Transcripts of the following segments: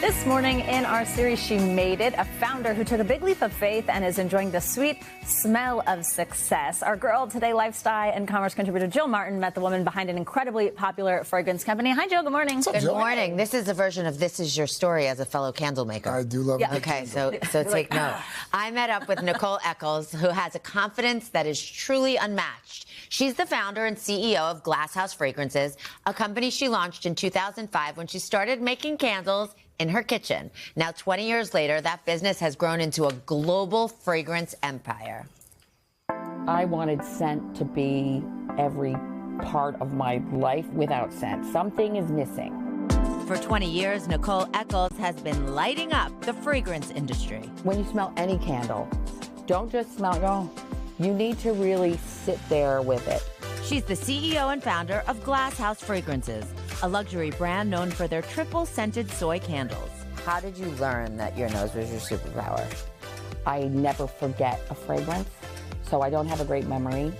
This morning in our series, She Made It, a founder who took a big leap of faith and is enjoying the sweet smell of success. Our Girl Today lifestyle and commerce contributor Jill Martin met the woman behind an incredibly popular fragrance company. Hi, Jill. Good morning. Good morning. This is a version of This Is Your Story as a fellow candle maker. I do love it. Okay, so take note. I met up with Nicole Eckels, who has a confidence that is truly unmatched. She's the founder and CEO of Glasshouse Fragrances, a company she launched in 2005 when she started making candles in her kitchen. Now, 20 years later, that business has grown into a global fragrance empire. I wanted scent to be every part of my life without scent. Something is missing. For 20 years, Nicole Eckels has been lighting up the fragrance industry. When you smell any candle, don't just smell it. Oh, you need to really sit there with it. She's the CEO and founder of Glasshouse Fragrances, a luxury brand known for their triple-scented soy candles. How did you learn that your nose was your superpower? I never forget a fragrance, so I don't have a great memory,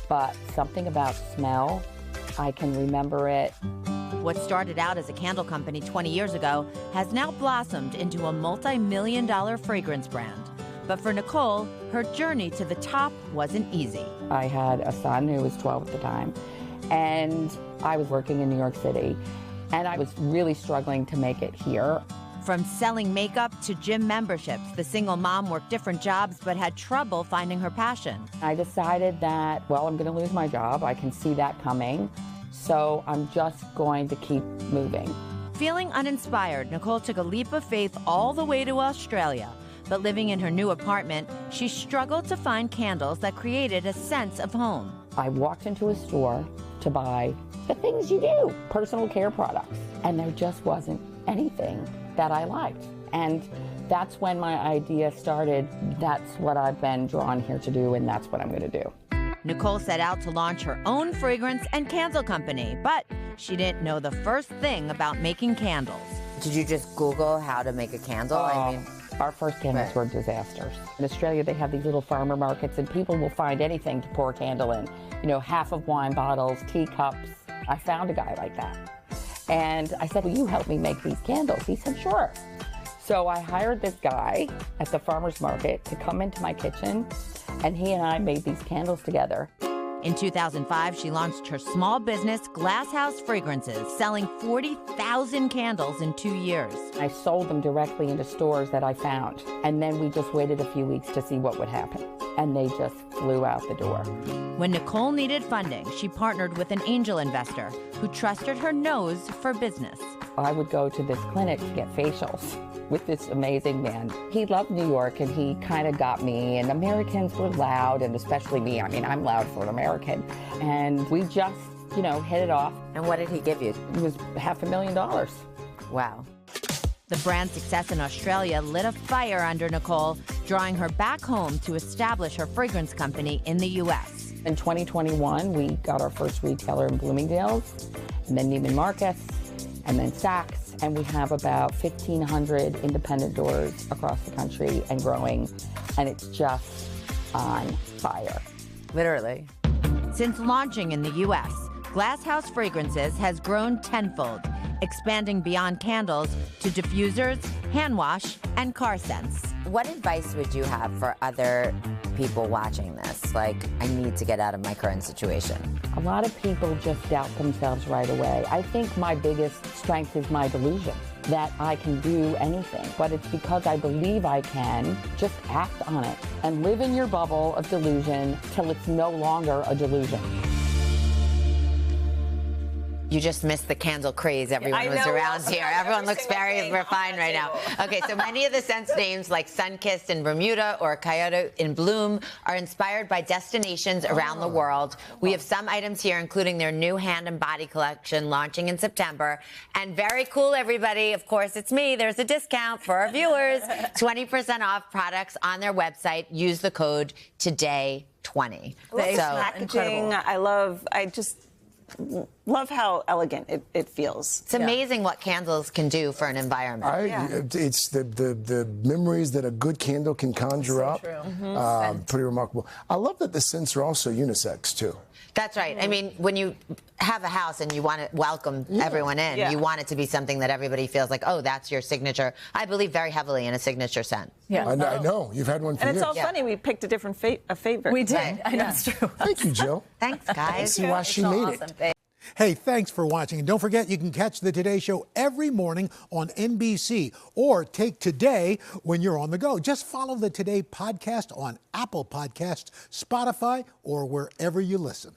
but something about smell, I can remember it. What started out as a candle company 20 years ago has now blossomed into a multi-million-dollar fragrance brand. But for Nicole, her journey to the top wasn't easy. I had a son who was 12 at the time, and I was working in New York City, and I was really struggling to make it here. From selling makeup to gym memberships, the single mom worked different jobs but had trouble finding her passion. I decided that, well, I'm going to lose my job. I can see that coming, so I'm just going to keep moving. Feeling uninspired, Nicole took a leap of faith all the way to Australia. But living in her new apartment, she struggled to find candles that created a sense of home. I walked into a store to buy the things you do, personal care products, and there just wasn't anything that I liked. And that's when my idea started. That's what I've been drawn here to do, and that's what I'm going to do. Nicole set out to launch her own fragrance and candle company, but she didn't know the first thing about making candles. Did you just Google how to make a candle? Our first candles were disasters. In Australia, they have these little farmer markets, and people will find anything to pour a candle in. You know, half of wine bottles, teacups. I found a guy like that. And I said, will you help me make these candles? He said, sure. So I hired this guy at the farmer's market to come into my kitchen, and he and I made these candles together. In 2005, she launched her small business, Glasshouse Fragrances, selling 40,000 candles in 2 years. I sold them directly into stores that I found, and then we just waited a few weeks to see what would happen, and they just flew out the door. When Nicole needed funding, she partnered with an angel investor who trusted her nose for business. I would go to this clinic to get facials with this amazing man. He loved New York, and he kind of got me, and Americans were loud, and especially me. I mean, I'm loud for an American. And we just, you know, hit it off. And what did he give you? It was $500,000. Wow. The brand's success in Australia lit a fire under Nicole, drawing her back home to establish her fragrance company in the U.S. In 2021, we got our first retailer in Bloomingdale's, and then Neiman Marcus, and then Saks. And we have about 1,500 independent doors across the country and growing, and it's just on fire. Literally. Since launching in the U.S., Glasshouse Fragrances has grown tenfold, expanding beyond candles to diffusers, hand wash, and car scents. What advice would you have for other people watching this? Like, I need to get out of my current situation. A lot of people just doubt themselves right away. I think my biggest strength is my delusion, that I can do anything. But it's because I believe I can, just act on it and live in your bubble of delusion till it's no longer a delusion. You just missed the candle craze everyone was around here. Everyone looks very refined right now. Okay, so many of the scents names like Sunkissed in Bermuda or Coyote in Bloom are inspired by destinations around the world. We have some items here, including their new hand and body collection launching in September. And very cool, everybody. Of course, it's me. There's a discount for our viewers. 20% off products on their website. Use the code TODAY20. The packaging, I love. love how elegant it feels. It's amazing what candles can do for an environment. It's the memories that a good candle can conjure up. True. Pretty remarkable. I love that the scents are also unisex too. That's right. I mean, when you have a house and you want to welcome everyone in, you want it to be something that everybody feels like, oh, that's your signature. I believe very heavily in a signature scent. Yeah. I know. You've had one for And years. it's all funny. We picked a different favorite. We did. I know it's true. Thank you, Jill. Thanks, guys. I see why she made it. Hey, thanks for watching. And don't forget, you can catch the Today Show every morning on NBC or take Today when you're on the go. Just follow the Today podcast on Apple Podcasts, Spotify, or wherever you listen.